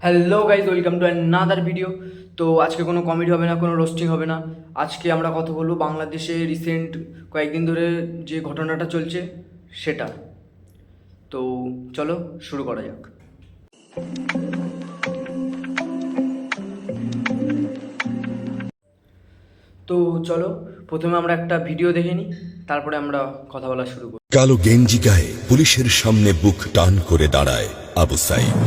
Hello guys, welcome to another video. তো আজকে কোনো কমেডি হবে না, কোনো রোস্টিং হবে না। আজকে আমরা কথা বলবো বাংলাদেশে রিসেন্ট কয়েকদিন ধরে যে ঘটনাটা চলছে সেটা। তো চলো শুরু করা যাক। তো চলো প্রথমে আমরা একটা ভিডিও দেখে নিই, তারপরে আমরা কথা বলা শুরু করি। কালো গেঞ্জি গায়ে পুলিশের সামনে বুক টান করে দাঁড়ায় আবু সাইদ।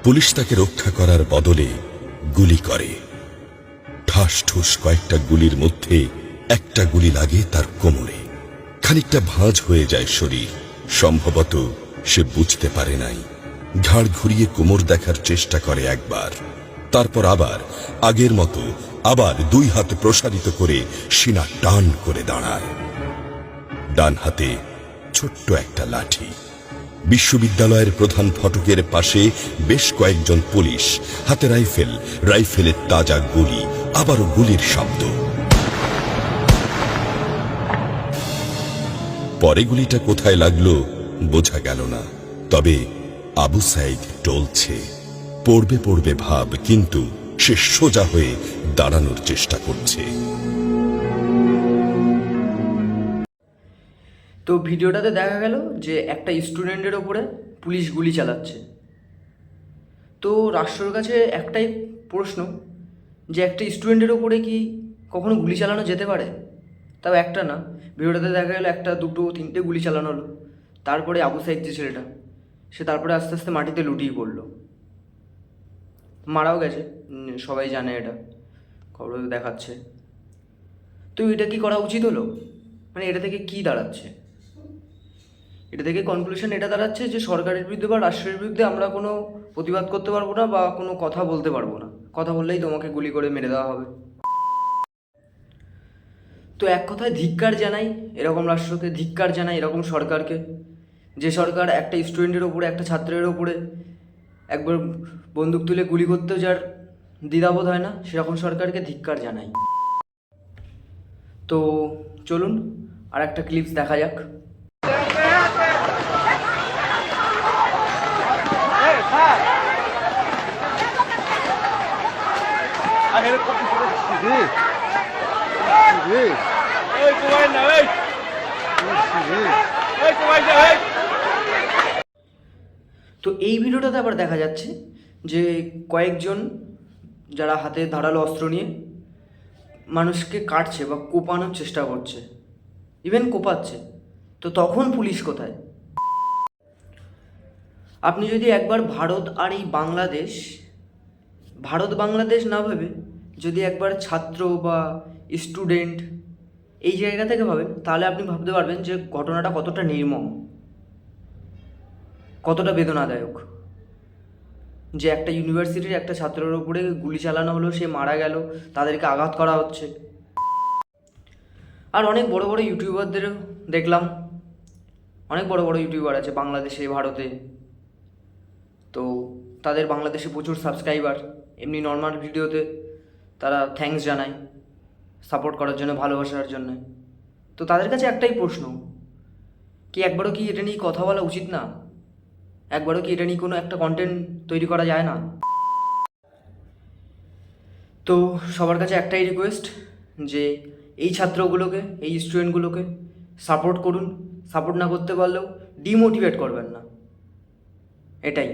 পুলিশ তাকে রক্ষা করার বদলে গুলি করে। ঠাস ঠুস কয়েকটা গুলির মধ্যে একটা গুলি লাগে তার কোমরে। খানিকটা ভাঁজ হয়ে যায় শরীর। সম্ভবত সে বুঝতে পারে নাই। ঘাড় ঘুরিয়ে কোমর দেখার চেষ্টা করে একবার, তারপর আবার আগের মতো আবার দুই হাত প্রসারিত করে সিনা টান করে দাঁড়ায়। ডান হাতে ছোট্ট একটা লাঠি। বিশ্ববিদ্যালয়ের প্রধান ফটকের পাশে বেশ কয়েকজন পুলিশ, হাতে রাইফেল, রাইফেলের তাজা গুলি, আবারও গুলির শব্দ। পরে গুলিটা কোথায় লাগলো বোঝা গেল না, তবে আবু সাইদ টলছে। পড়বে পড়বে ভাব, কিন্তু সে সোজা হয়ে দাঁড়ানোর চেষ্টা করছে। তো ভিডিওটাতে দেখা গেল যে একটা স্টুডেন্টের ওপরে পুলিশ গুলি চালাচ্ছে। তো রাষ্ট্রের কাছে একটাই প্রশ্ন, যে একটা স্টুডেন্টের ওপরে কি কখনো গুলি চালানো যেতে পারে? তাও একটা না, ভিডিওটাতে দেখা গেলো একটা, দুটো, তিনটে গুলি চালানো হলো। তারপরে আবু সাইদ যে ছেলেটা, সে তারপরে আস্তে আস্তে মাটিতে লুটিয়ে পড়লো, মারাও গেছে। সবাই জানে, এটা খবরে দেখাচ্ছে। তো এটা কি করা উচিত হলো? মানে এটা থেকে কি দাঁড়াচ্ছে? এটা থেকে কনক্লুশন এটা দাঁড়াচ্ছে যে সরকারের বিরুদ্ধে বা রাষ্ট্রের বিরুদ্ধে আমরা কোনো প্রতিবাদ করতে পারবো না বা কোনো কথা বলতে পারবো না। কথা বললেই তোমাকে গুলি করে মেরে দেওয়া হবে। তো এক কথায় ধিক্কার জানাই এরকম রাষ্ট্রকে, ধিক্কার জানাই এরকম সরকারকে। যে সরকার একটা স্টুডেন্টের ওপরে, একটা ছাত্রের ওপরে একবার বন্দুক তুলে গুলি করতেও যার দ্বিধাবোধ হয় না, সেরকম সরকারকে ধিক্কার জানাই। তো চলুন আর একটা ক্লিপস দেখা যাক। তো এই ভিডিওটাতে আবার দেখা যাচ্ছে যে কয়েকজন যারা হাতে ধারালো অস্ত্র নিয়ে মানুষকে কাটছে বা কোপানোর চেষ্টা করছে, ইভেন কোপাচ্ছে। তো তখন পুলিশ কোথায়? আপনি যদি একবার ভারত আর এই বাংলাদেশ, ভারত বাংলাদেশ না ভেবে যদি একবার ছাত্র বা স্টুডেন্ট এই জায়গা থেকে ভাবেন, তাহলে আপনি ভাবতে পারবেন যে ঘটনাটা কতটা নির্মম, কতটা বেদনাদায়ক। যে একটা ইউনিভার্সিটির একটা ছাত্রের উপরে গুলি চালানো হলো, সে মারা গেল, তাদেরকে আঘাত করা হচ্ছে। আর অনেক বড় বড় ইউটিউবারদেরও দেখলাম, অনেক বড় বড় ইউটিউবার আছে বাংলাদেশে, ভারতে। তো তাদের বাংলাদেশে প্রচুর সাবস্ক্রাইবার, এমনি নর্মাল ভিডিওতে তারা থ্যাঙ্কস জানায় সাপোর্ট করার জন্য, ভালোবাসার জন্য। তো তাদের কাছে একটাই প্রশ্ন, কি একবারও কি এটা নিয়ে কথা বলা উচিত না? একবারও কি এটা নিয়ে কোনো একটা কন্টেন্ট তৈরি করা যায় না? তো সবার কাছে একটাই রিকোয়েস্ট, যে এই ছাত্রগুলোকে, এই স্টুডেন্টগুলোকে সাপোর্ট করুন। সাপোর্ট না করতে পারলেও ডিমোটিভেট করবেন না, এটাই।